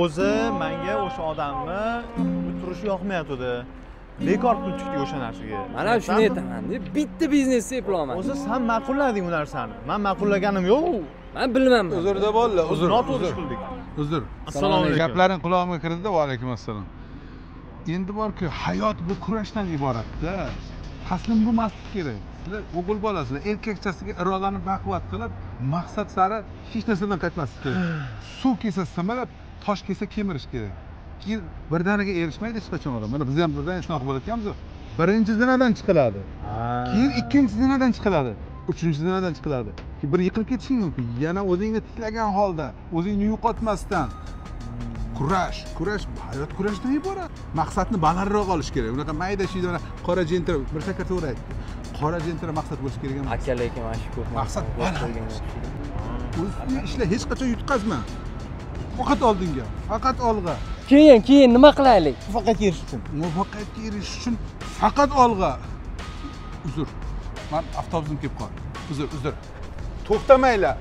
O'zi menga o'sha odamni turishi yoqmayapti. Bekor pul tikdik o'sha narsaga. Mana shuni aytaman deb bitta biznesni eplaman. O'zi sen ma'qullading bu narsani. Men ma'qullaganim yo'q. Men bilmayman. Uzrda bo'ldi, uzr. Noto'g'ri qildik. Uzr. Assalomu alaykum. Gaplaring qulog'imga kirdi. Va alaykum assalom. Endi borki, hayot bu kurashdan iborat-da. Taslim bo'lmaslik kerak. Sizlar o'g'il bolasizlar, erkakchasiga irodani baquvvat qilib, maqsad sari hech narsadan qaytmaslik kerak. Suv kelsa samalab, tosh kelsa kemirish kerak. Keyin birdaniga erishmaydi hech qachon odam. Mana biz ham birdan shunaqa bo'layotganmiz. Birinchi zinadan chiqiladi. Keyin ikkinchi zinadan chiqiladi. Uchinchi zinadan chiqiladi. Keyin bir yiqilib ketishing mumkin. Yana o'zingni tiklagan holda, o'zingni yo'qotmasdan kurash hayot kurashdan iborat. Maqsadni balandroq olish kerak. Unaqa mayda shiyda qora jentra bir taka to'g'ri aytdi. Qora jentra maqsad bo'lish kerak emas. Aka lekin mana shu ko'p maqsad baland. O'zingni ishla hech qachon yutqazma. Faqat oldinga, faqat olg'a. Keyin nima qilaylik? Muvaffaqiyatga erishish uchun. Muvaffaqiyatga erishish uchun faqat olg'a. Uzr. Men avtobusim kelib qoldi. Uzr. To'xtamaylar.